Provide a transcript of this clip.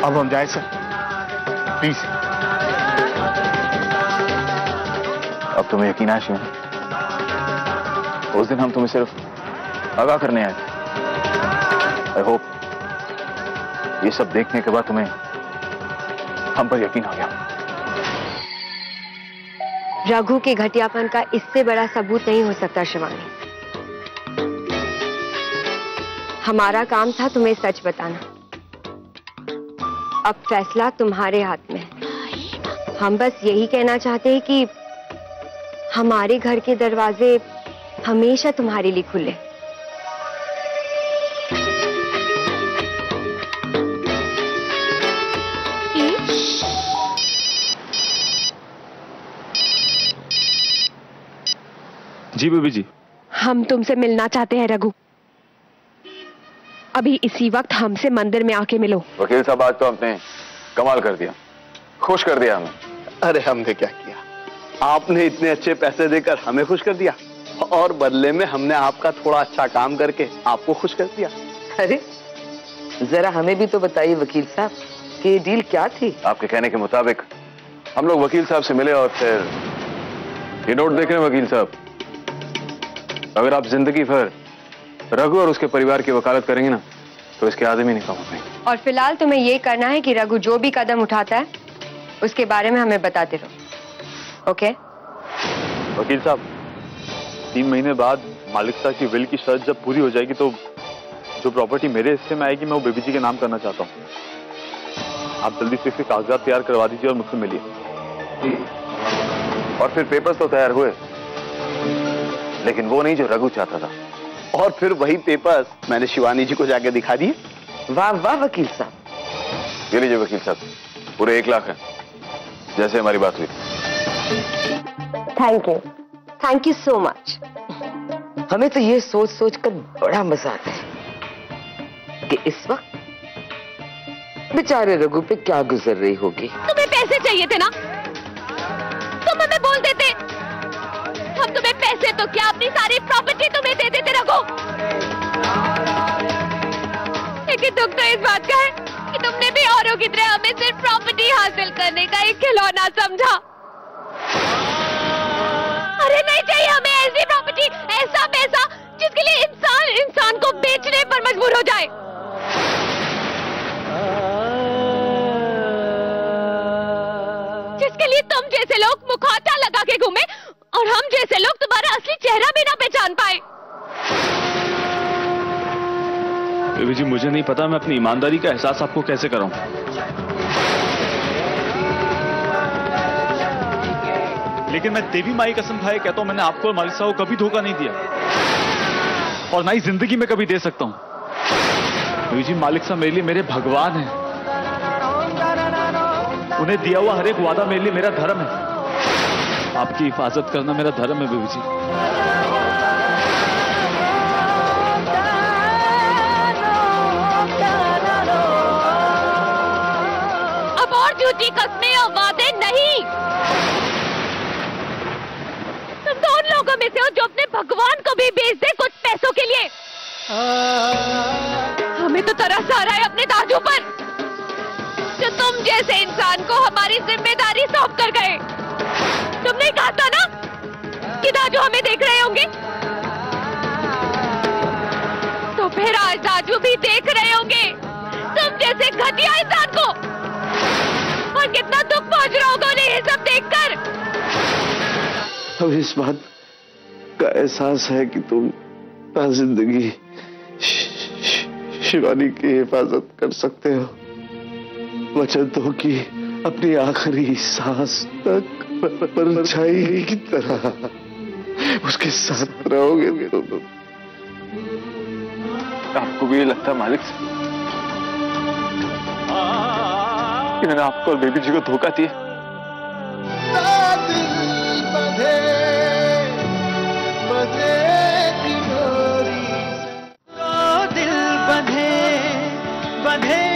अब हम जाए सर, प्लीज। अब तुम्हें यकीन है शिवानी, उस दिन हम तुम्हें सिर्फ आगाह करने आए थे। आई होप ये सब देखने के बाद तुम्हें हम पर यकीन आ गया। रघु के घटियापन का इससे बड़ा सबूत नहीं हो सकता शिवानी। हमारा काम था तुम्हें सच बताना, अब फैसला तुम्हारे हाथ में है। हम बस यही कहना चाहते हैं कि हमारे घर के दरवाजे हमेशा तुम्हारे लिए खुले। जी बेबी जी। हम तुमसे मिलना चाहते हैं रघु, अभी इसी वक्त हमसे मंदिर में आके मिलो। वकील साहब आज तो आपने कमाल कर दिया, खुश कर दिया हमें। अरे हमने क्या किया, आपने इतने अच्छे पैसे देकर हमें खुश कर दिया और बदले में हमने आपका थोड़ा अच्छा काम करके आपको खुश कर दिया। अरे जरा हमें भी तो बताइए वकील साहब कि ये डील क्या थी? आपके कहने के मुताबिक हम लोग वकील साहब से मिले और फिर ये नोट देख रहे हैं वकील साहब, अगर आप जिंदगी भर रघु और उसके परिवार की वकालत करेंगे ना तो इसके आदमी नहीं कम होंगे। और फिलहाल तुम्हें ये करना है कि रघु जो भी कदम उठाता है उसके बारे में हमें बताते रहो, ओके? वकील साहब 3 महीने बाद मालिक साहब की विल की शर्त जब पूरी हो जाएगी तो जो प्रॉपर्टी मेरे हिस्से में आएगी मैं वो बेबी जी के नाम करना चाहता हूँ। आप जल्दी से इसके कागजात तैयार करवा दीजिए और मुझसे मिलिए। और फिर पेपर्स तो तैयार हुए, लेकिन वो नहीं जो रघु चाहता था। और फिर वही पेपर्स मैंने शिवानी जी को जाके दिखा दिए। वाह वाह वकील साहब। ये लीजिए वकील साहब, पूरे 1 लाख है जैसे हमारी बात हुई। Thank you so much. हमें तो ये सोच सोच कर बड़ा मजा आता है कि इस वक्त बेचारे रघु पे क्या गुजर रही होगी। तुम्हें पैसे चाहिए थे ना, तुम हमें बोल देते, हम तुम्हें पैसे तो क्या अपनी सारी प्रॉपर्टी तुम्हें दे देते रघु। लेकिन दुख तो इस बात का है कि तुमने भी औरों की तरह हमें सिर्फ प्रॉपर्टी हासिल करने का एक खिलौना समझा। अरे नहीं चाहिए हमें ऐसी प्रॉपर्टी, ऐसा पैसा जिसके लिए इंसान को बेचने पर मजबूर हो जाए। जिसके लिए तुम जैसे लोग मुखौटा लगा के घूमे और हम जैसे लोग तुम्हारा असली चेहरा भी ना पहचान पाए। बेबी जी मुझे नहीं पता मैं अपनी ईमानदारी का एहसास आपको कैसे कराऊं। लेकिन मैं देवी माई कसम खाए कहता हूं मैंने आपको और मालिक साहब को कभी धोखा नहीं दिया और ना ही जिंदगी में कभी दे सकता हूं। बेबी जी मालिक साहब मेरे लिए मेरे भगवान हैं, उन्हें दिया हुआ हर एक वादा मेरे लिए मेरा धर्म है। आपकी हिफाजत करना मेरा धर्म है बेबी जी। अब और झूठी कस्में और वादे नहीं। तुम तो उन लोगों में से हो जो अपने भगवान को भी बेच दे कुछ पैसों के लिए। हमें तो तरस आ रहा है अपने दादू पर जो तुम जैसे इंसान को हमारी जिम्मेदारी सौंप कर गए। तुमने कहा था ना कि दादू हमें देख रहे होंगे, तो फिर आज दादू भी देख रहे होंगे तुम जैसे घटिया इंसान को। और कितना दुख पहुंच रहा होगा उन्हें ये सब देखकर। अब इस बात का एहसास है कि तुम जिंदगी शिवानी की हिफाजत कर सकते हो। वचन दो कि अपनी आखिरी सांस तक परछाई की तरह उसके साथ रहोगे तुम। आपको भी ये लगता है मालिक कि मैंने आपको और बेबी जी को धोखा दिया? दिल बंधे